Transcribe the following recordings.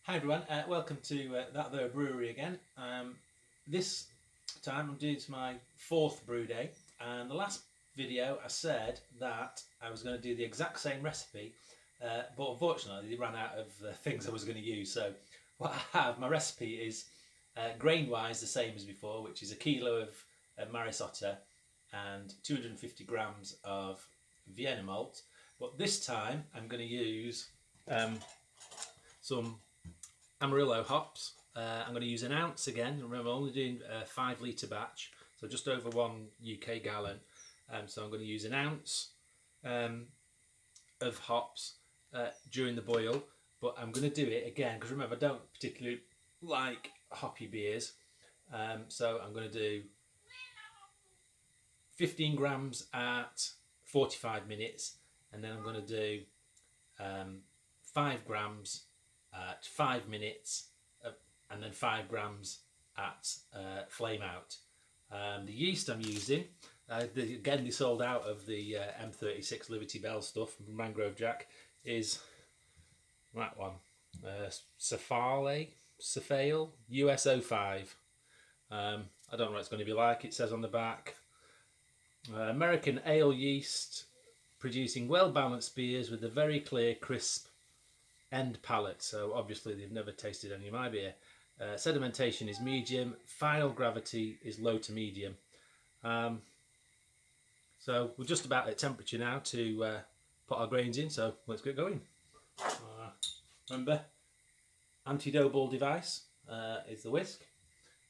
Hi everyone, welcome to That There Brewery again. This time I'm doing my fourth brew day, and the last video I said that I was going to do the exact same recipe, but unfortunately they ran out of things I was going to use. So what I have, my recipe is grain wise the same as before, which is a kilo of Maris Otter and 250 grams of Vienna malt, but this time I'm going to use some Amarillo hops. I'm going to use an ounce again. Remember, I'm only doing a 5 litre batch, so just over 1 UK gallon. So I'm going to use an ounce of hops during the boil, but I'm going to do it again because remember, I don't particularly like hoppy beers. So I'm going to do 15 grams at 45 minutes, and then I'm going to do 5 grams at 5 minutes, and then 5 grams at flame out. The yeast I'm using, again they sold out of the M36 Liberty Bell stuff from Mangrove Jack, is that one, Cephale US05. I don't know what it's going to be like. It says on the back, American ale yeast producing well balanced beers with a very clear crisp end palate. So obviously they've never tasted any of my beer. Sedimentation is medium, final gravity is low to medium. So we're just about at temperature now to put our grains in, so let's get going. Remember, anti-dough ball device is the whisk,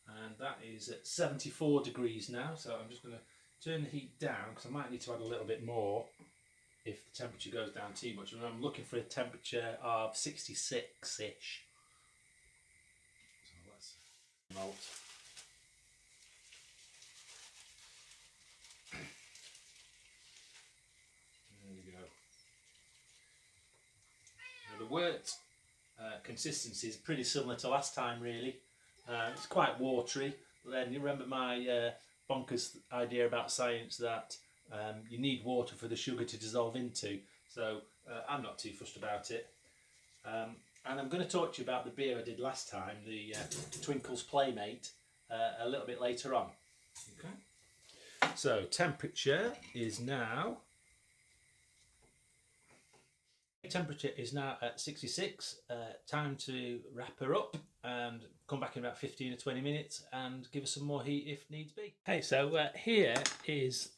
and that is at 74 degrees now, so I'm just going to turn the heat down because I might need to add a little bit more if the temperature goes down too much. Remember, I'm looking for a temperature of 66-ish. So let's malt. There we go. Now the wort consistency is pretty similar to last time, really. It's quite watery. But then you remember my bonkers idea about science that you need water for the sugar to dissolve into, so I'm not too fussed about it. And I'm going to talk to you about the beer I did last time, the Twinkle's Playmate, a little bit later on. Okay. So temperature is now at 66. Time to wrap her up and come back in about 15 or 20 minutes and give us some more heat if needs be. Okay, so here is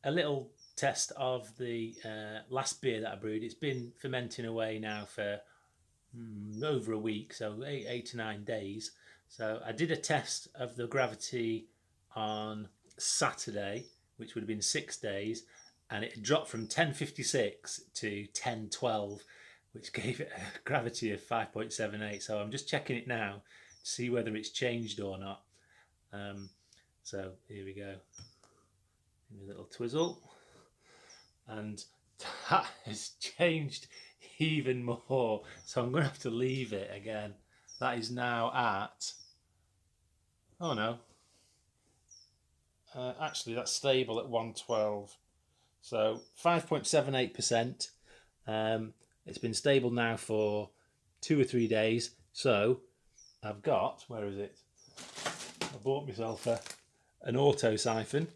a little test of the last beer that I brewed. It's been fermenting away now for over a week, so eight to 9 days. So I did a test of the gravity on Saturday, which would have been 6 days, and it dropped from 1056 to 1012, which gave it a gravity of 5.78. So I'm just checking it now to see whether it's changed or not. So here we go. A little twizzle, and that has changed even more, so I'm going to have to leave it again. That is now at, oh no, actually that's stable at 112, so 5.78%. It's been stable now for 2 or 3 days, so I've got, where is it, I bought myself an auto siphon,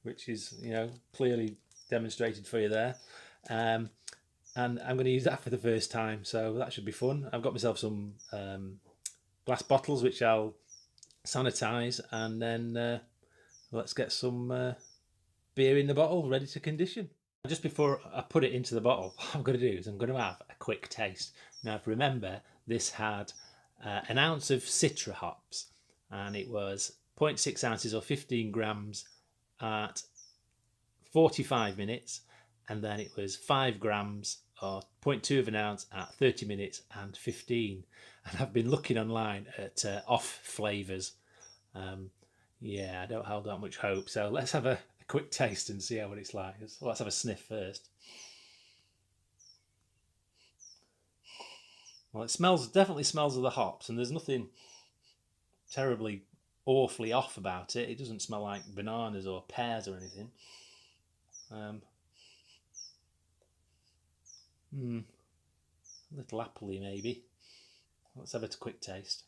which is, you know, clearly demonstrated for you there, and I'm going to use that for the first time, so that should be fun. I've got myself some glass bottles which I'll sanitize, and then let's get some beer in the bottle ready to condition. Just before I put it into the bottle, what I'm going to do is I'm going to have a quick taste. Now, if you remember, this had an ounce of Citra hops, and it was 0.6 ounces or 15 grams at 45 minutes, and then it was 5 grams or 0.2 of an ounce at 30 minutes and 15. And I've been looking online at off flavours. Yeah, I don't hold that much hope, so let's have a quick taste and see how what it's like. So let's have a sniff first. Well, it definitely smells of the hops, and there's nothing terribly awfully off about it. It doesn't smell like bananas or pears or anything. A little appley maybe. Let's have a quick taste.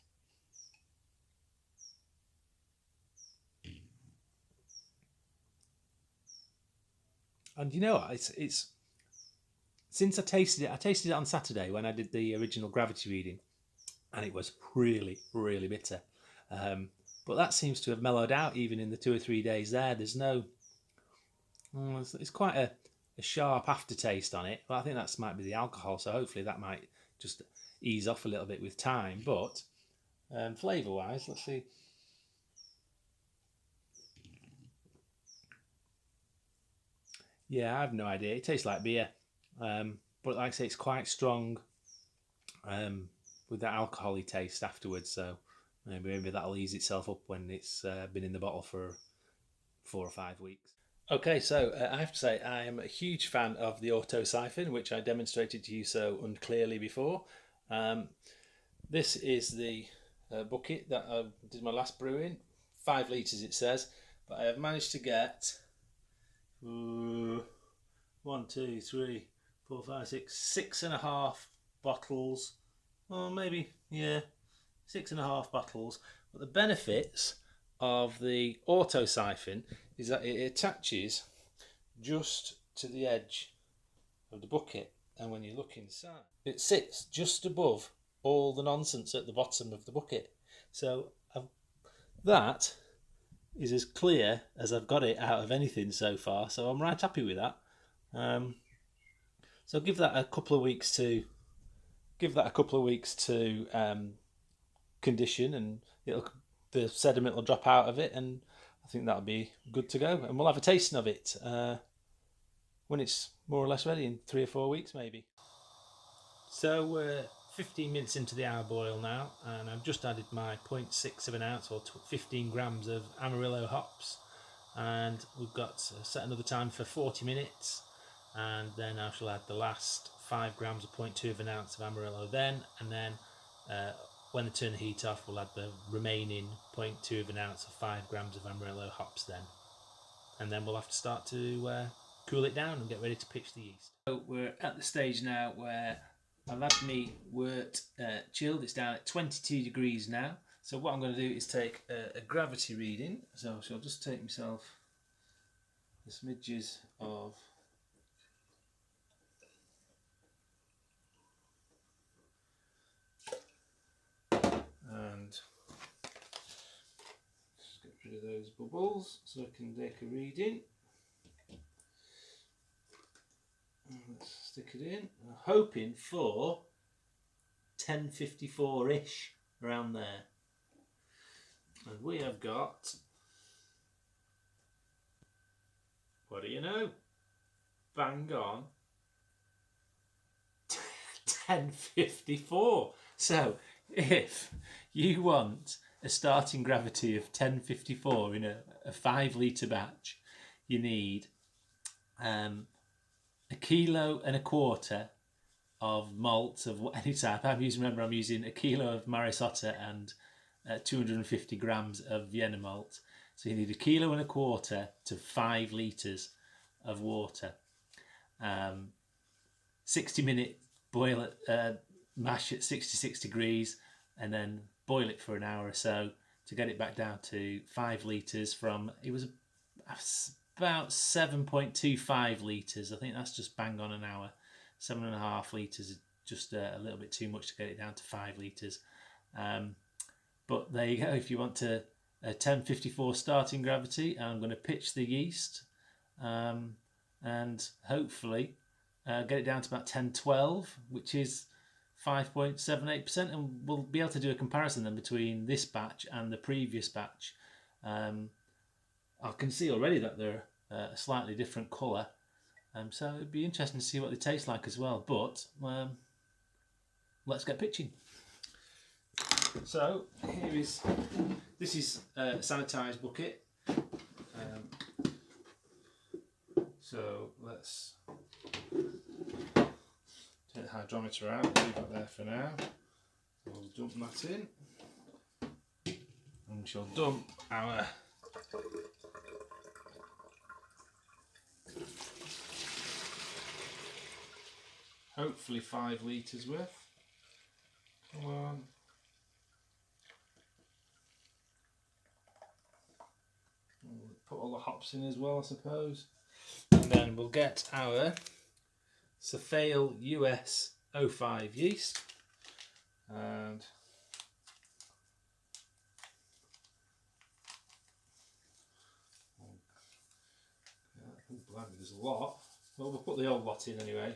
And you know what? It's since I tasted it on Saturday when I did the original gravity reading, and it was really, really bitter. But that seems to have mellowed out even in the 2 or 3 days there. There's no, it's quite a sharp aftertaste on it, but I think that might be the alcohol. So hopefully that might just ease off a little bit with time. But flavour-wise, let's see. Yeah, I have no idea. It tastes like beer, but like I say, it's quite strong with that alcohol-y taste afterwards. So maybe that'll ease itself up when it's been in the bottle for 4 or 5 weeks. Okay, so I have to say I am a huge fan of the auto siphon, which I demonstrated to you so unclearly before. This is the bucket that I did my last brew in. 5 litres it says, but I have managed to get 1, 2, 3, 4, 5, 6, 6.5 bottles, or maybe, yeah, 6.5 bottles. But the benefits of the auto siphon is that it attaches just to the edge of the bucket, and when you look inside, it sits just above all the nonsense at the bottom of the bucket. So that is as clear as I've got it out of anything so far, so I'm right happy with that. So give that a couple of weeks to condition, and the sediment will drop out of it, and I think that'll be good to go. And we'll have a tasting of it when it's more or less ready in 3 or 4 weeks maybe. So we're 15 minutes into the hour boil now, and I've just added my 0.6 of an ounce or 15 grams of Amarillo hops, and we've got set another time for 40 minutes, and then I shall add the last 5 grams of 0.2 of an ounce of Amarillo then, and then when they turn the heat off, we'll add the remaining 0.2 of an ounce of 5 grams of Amarillo hops then, and then we'll have to start to cool it down and get ready to pitch the yeast. So we're at the stage now where I've had me wort chilled. It's down at 22 degrees now. So what I'm going to do is take a gravity reading. So I'll just take myself the smidges of and just get rid of those bubbles so I can take a reading. Let's stick it in. I'm hoping for 1054-ish, around there. And we have got, what do you know? Bang on 1054. So if you want a starting gravity of 1054 in a 5 litre batch, you need 1.25 kilos of malt of any type. I'm using 1 kilo of Marisotta and 250 grams of Vienna malt. So you need 1.25 kilos to 5 litres of water. 60-minute boil it, mash at 66 degrees, and then boil it for an hour or so to get it back down to 5 litres from, it was about 7.25 litres. I think that's just bang on an hour. 7.5 litres is just a little bit too much to get it down to 5 litres. But there you go. If you want a 1054 starting gravity, I'm going to pitch the yeast and hopefully get it down to about 1012, which is 5.78%, and we'll be able to do a comparison then between this batch and the previous batch. I can see already that they're a slightly different colour, so it'd be interesting to see what they taste like as well. But let's get pitching. So this is a sanitised bucket. So let's take the hydrometer out, leave that there for now. We'll dump that in, and we shall dump our hopefully 5 litres worth. Come on. We'll put all the hops in as well, I suppose. And then we'll get our Cephale US 05 yeast. And there's a lot. Well, we'll put the old lot in anyway.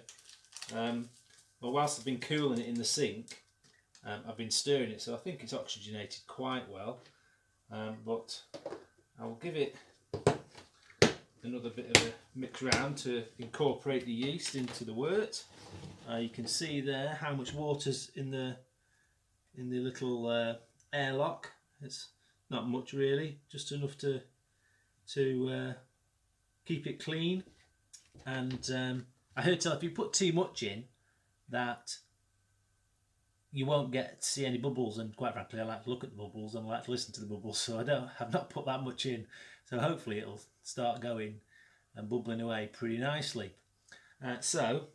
Well, whilst I've been cooling it in the sink, I've been stirring it, so I think it's oxygenated quite well. But I will give it another bit of a mix round to incorporate the yeast into the wort. You can see there how much water's in the little airlock. It's not much really, just enough to keep it clean. And I heard tell if you put too much in that you won't get to see any bubbles, and quite frankly I like to look at the bubbles and I like to listen to the bubbles, so I've not put that much in, so hopefully it'll start going and bubbling away pretty nicely. So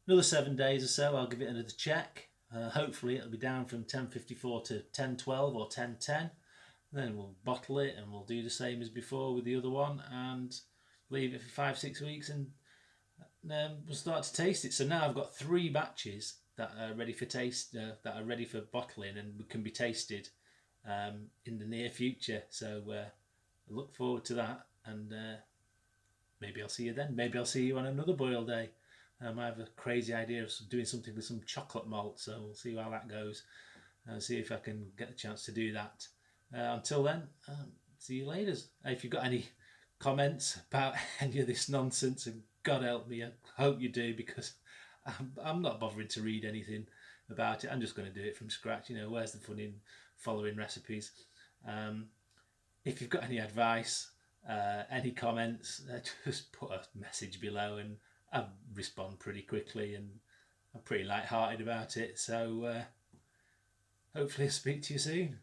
another 7 days or so I'll give it another check. Hopefully it'll be down from 1054 to 1012 or 1010. Then we'll bottle it and we'll do the same as before with the other one and leave it for 5-6 weeks, and we'll start to taste it. So now I've got 3 batches that are ready for taste, that are ready for bottling and can be tasted in the near future. So I look forward to that, and maybe I'll see you then. Maybe I'll see you on another boil day. I have a crazy idea of doing something with some chocolate malt, so we'll see how that goes and see if I can get the chance to do that. Until then, see you later. If you've got any comments about any of this nonsense, and God help me, I hope you do, because I'm not bothering to read anything about it. I'm just going to do it from scratch. You know, where's the fun in following recipes? If you've got any advice, any comments, just put a message below and I respond pretty quickly, and I'm pretty light-hearted about it. So hopefully I'll speak to you soon.